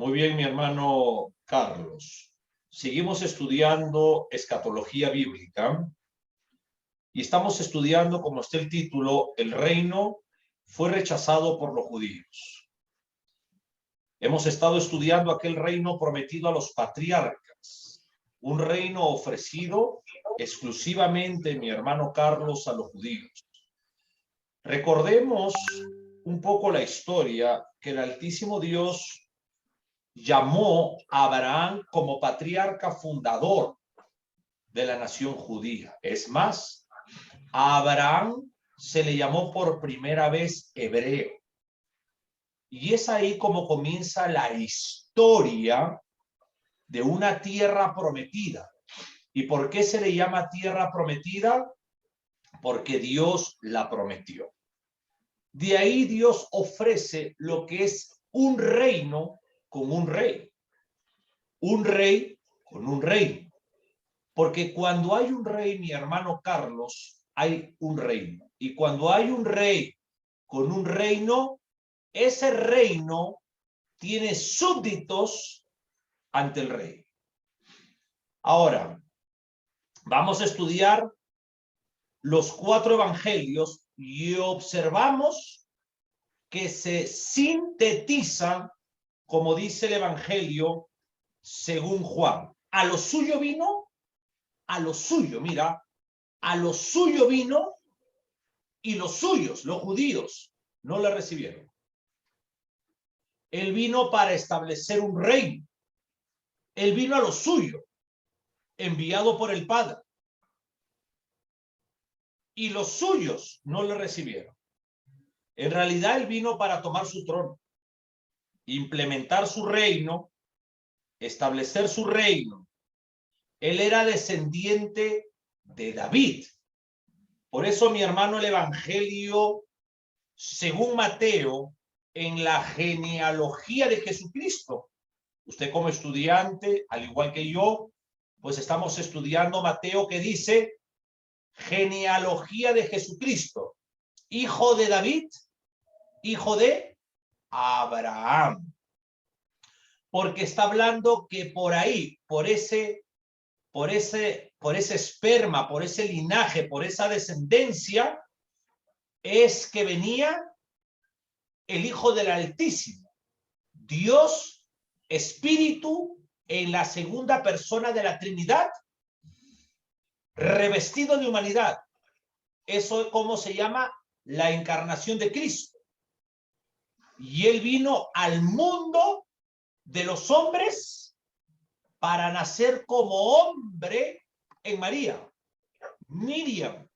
Muy bien, mi hermano Carlos. Seguimos estudiando escatología bíblica y estamos estudiando, como está el título, el reino fue rechazado por los judíos. Hemos estado estudiando aquel reino prometido a los patriarcas, un reino ofrecido exclusivamente, mi hermano Carlos, a los judíos. Recordemos un poco la historia que el Altísimo Dios llamó a Abraham como patriarca fundador de la nación judía. Es más, a Abraham se le llamó por primera vez hebreo. Y es ahí como comienza la historia de una tierra prometida. ¿Y por qué se le llama tierra prometida? Porque Dios la prometió. De ahí Dios ofrece lo que es un reino con un rey. Un rey con un rey. Porque cuando hay un rey, mi hermano Carlos, hay un reino. Y cuando hay un rey con un reino, ese reino tiene súbditos ante el rey. Ahora, vamos a estudiar los 4 evangelios y observamos que se sintetizan, como dice el evangelio según Juan. A lo suyo vino, a lo suyo, mira, a lo suyo vino y los suyos, los judíos, no le recibieron. Él vino para establecer un reino. Él vino a lo suyo, enviado por el Padre. Y los suyos no le recibieron. En realidad él vino para tomar su trono, implementar su reino, establecer su reino. Él era descendiente de David. Por eso, mi hermano, el evangelio según Mateo, en la genealogía de Jesucristo. Usted como estudiante, al igual que yo, pues estamos estudiando Mateo, que dice genealogía de Jesucristo, hijo de David, hijo de Abraham. Porque está hablando que por ahí, por ese esperma, por ese linaje, por esa descendencia, es que venía el Hijo del Altísimo, Dios Espíritu en la segunda persona de la Trinidad, revestido de humanidad. Eso es como se llama la encarnación de Cristo. Y él vino al mundo de los hombres para nacer como hombre en María. Miriam,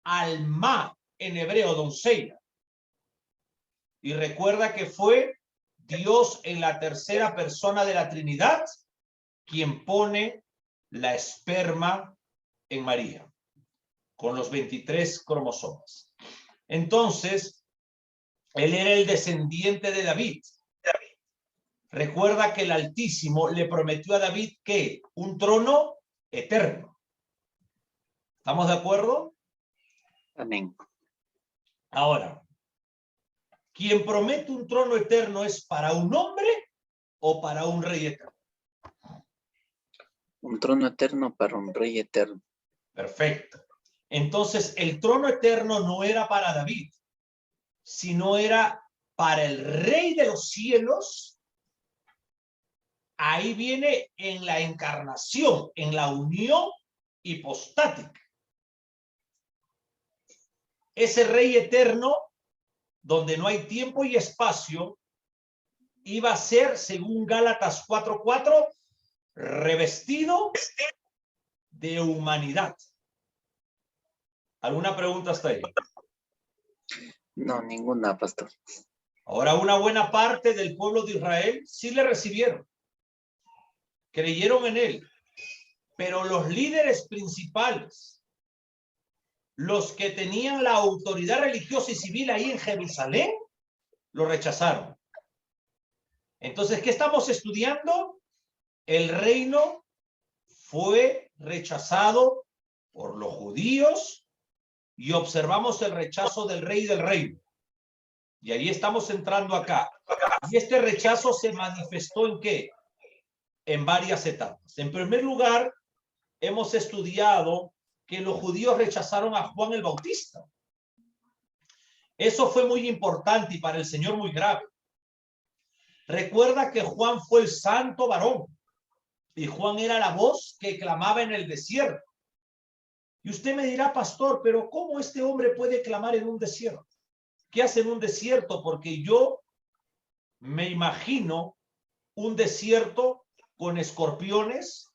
alma en hebreo, doncella. Y recuerda que fue Dios en la tercera persona de la Trinidad quien pone la esperma en María, con los 23 cromosomas. Entonces, él era el descendiente de David. Recuerda que el Altísimo le prometió a David que un trono eterno. ¿Estamos de acuerdo? Amén. Ahora, quien promete un trono eterno, ¿es para un hombre o para un rey eterno? Un trono eterno para un rey eterno. Perfecto. Entonces, el trono eterno no era para David, sino era para el rey de los cielos. Ahí viene en la encarnación, en la unión hipostática. Ese rey eterno, donde no hay tiempo y espacio, iba a ser, según Gálatas 4:4, revestido de humanidad. ¿Alguna pregunta hasta ahí? No, ninguna, pastor. Ahora, una buena parte del pueblo de Israel sí le recibieron. Creyeron en él. Pero los líderes principales, los que tenían la autoridad religiosa y civil ahí en Jerusalén, lo rechazaron. Entonces, ¿qué estamos estudiando? El reino fue rechazado por los judíos y observamos el rechazo del rey del reino. Y ahí estamos entrando acá. Y este rechazo se manifestó ¿en qué? En varias etapas. En primer lugar, hemos estudiado que los judíos rechazaron a Juan el Bautista. Eso fue muy importante y para el Señor muy grave. Recuerda que Juan fue el santo varón y Juan era la voz que clamaba en el desierto. Y usted me dirá, pastor, pero ¿cómo este hombre puede clamar en un desierto? ¿Qué hace en un desierto? Porque yo me imagino un desierto con escorpiones,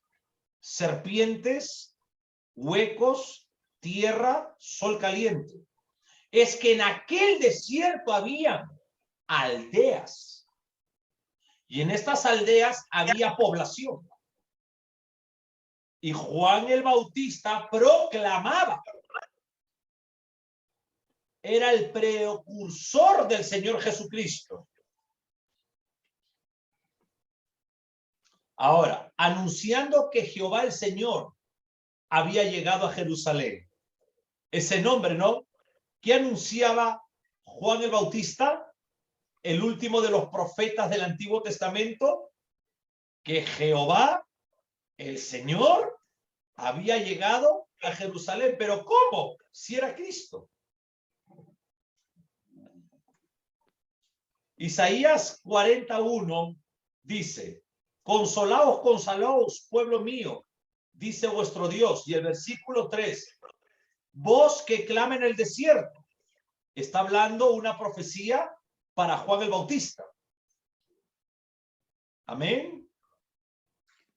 serpientes, huecos, tierra, sol caliente. Es que en aquel desierto había aldeas. Y en estas aldeas había población. Y Juan el Bautista proclamaba. Era el precursor del Señor Jesucristo. Ahora, anunciando que Jehová el Señor había llegado a Jerusalén. Ese nombre, ¿no? ¿Qué anunciaba Juan el Bautista? El último de los profetas del Antiguo Testamento. Que Jehová, el Señor, había llegado a Jerusalén. ¿Pero cómo? Si era Cristo. Isaías 41 dice: consolaos, consolaos, pueblo mío, dice vuestro Dios. Y el versículo 3, vos que clama en el desierto. Está hablando una profecía para Juan el Bautista. Amén.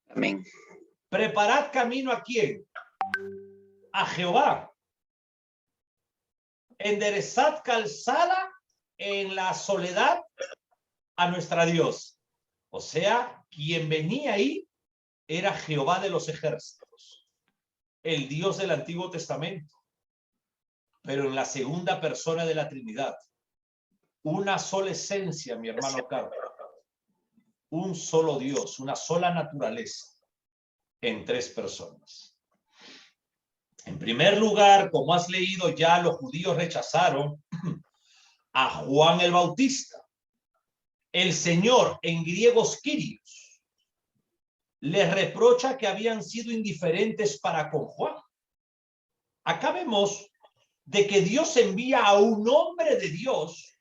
Amén. Preparad camino ¿a quién? A Jehová. Enderezad calzada en la soledad a nuestra Dios. O sea, quien venía ahí era Jehová de los ejércitos, el Dios del Antiguo Testamento, pero en la segunda persona de la Trinidad. Una sola esencia, mi hermano Carlos. Un solo Dios, una sola naturaleza en tres personas. En primer lugar, como has leído ya, los judíos rechazaron a Juan el Bautista. El Señor, en griego Kyrios, les reprocha que habían sido indiferentes para con Juan. Acá vemos de que Dios envía a un hombre de Dios,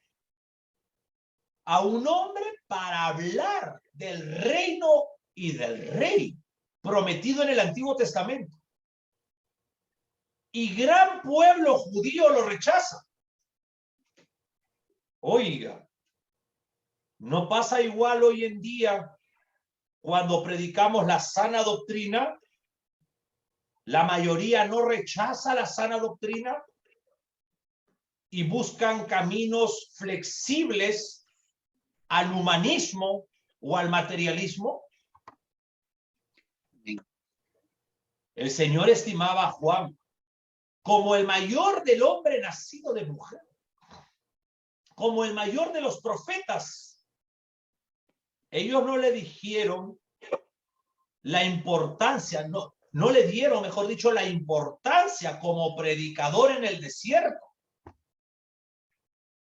a un hombre para hablar del reino y del rey prometido en el Antiguo Testamento. Y gran pueblo judío lo rechaza. Oiga, ¿no pasa igual hoy en día cuando predicamos la sana doctrina? La mayoría no rechaza la sana doctrina y buscan caminos flexibles al humanismo o al materialismo. El Señor estimaba a Juan como el mayor del hombre nacido de mujer, como el mayor de los profetas. Ellos no le dijeron la importancia, no le dieron, mejor dicho, la importancia como predicador en el desierto.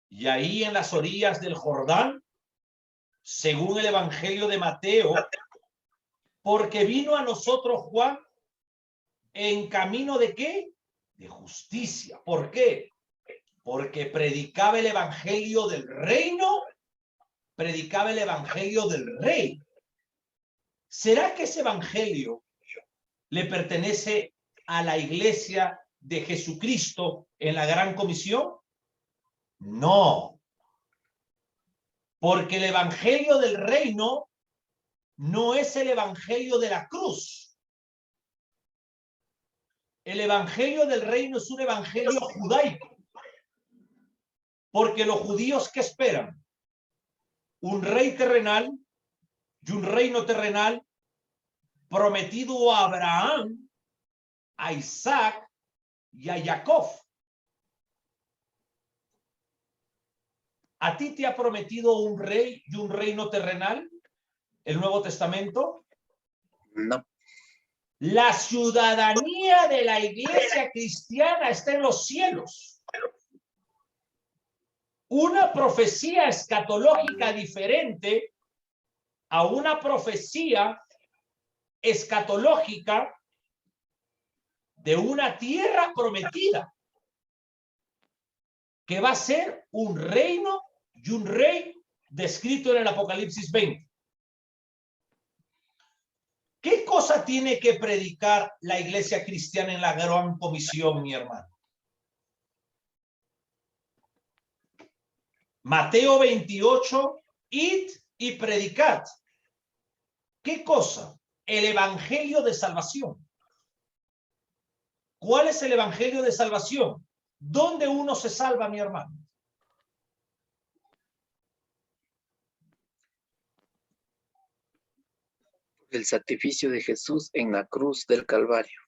Y ahí en las orillas del Jordán, según el Evangelio de Mateo, porque vino a nosotros Juan en camino de ¿qué? De justicia. ¿Por qué? Porque predicaba el Evangelio del reino, predicaba el Evangelio del rey. ¿Será que ese Evangelio le pertenece a la iglesia de Jesucristo en la Gran Comisión? No. Porque el Evangelio del reino no es el Evangelio de la cruz. El Evangelio del reino es un evangelio judaico. Porque los judíos, ¿qué esperan? Un rey terrenal y un reino terrenal prometido a Abraham, a Isaac y a Jacob. ¿A ti te ha prometido un rey y un reino terrenal el Nuevo Testamento? No. La ciudadanía de la iglesia cristiana está en los cielos. una profecía escatológica diferente a una profecía escatológica de una tierra prometida, que va a ser un reino y un rey descrito en el Apocalipsis 20. ¿Qué cosa tiene que predicar la iglesia cristiana en la gran comisión, mi hermano? Mateo 28, id y predicad. ¿Qué cosa? El evangelio de salvación. ¿Cuál es el evangelio de salvación? ¿Dónde uno se salva, mi hermano? El sacrificio de Jesús en la cruz del Calvario.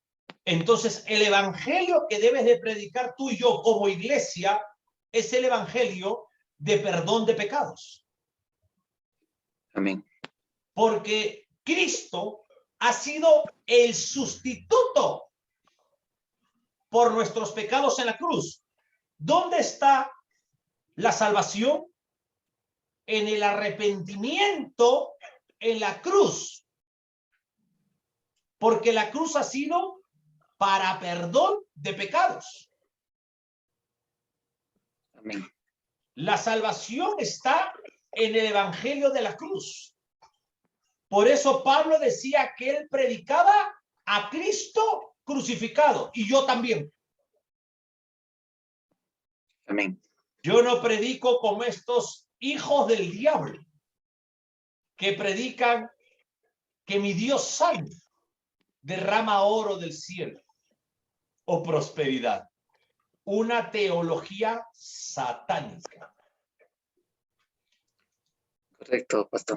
Entonces, el evangelio que debes de predicar tú y yo como iglesia es el evangelio de perdón de pecados. Amén. Porque Cristo ha sido el sustituto por nuestros pecados en la cruz. ¿Dónde está la salvación? En el arrepentimiento en la cruz. Porque la cruz ha sido para perdón de pecados. Amén. La salvación está en el evangelio de la cruz. Por eso Pablo decía que él predicaba a Cristo crucificado, y yo también. Amén. Yo no predico como estos hijos del diablo que predican que mi Dios santo derrama oro del cielo o prosperidad. Una teología satánica. Correcto, pastor.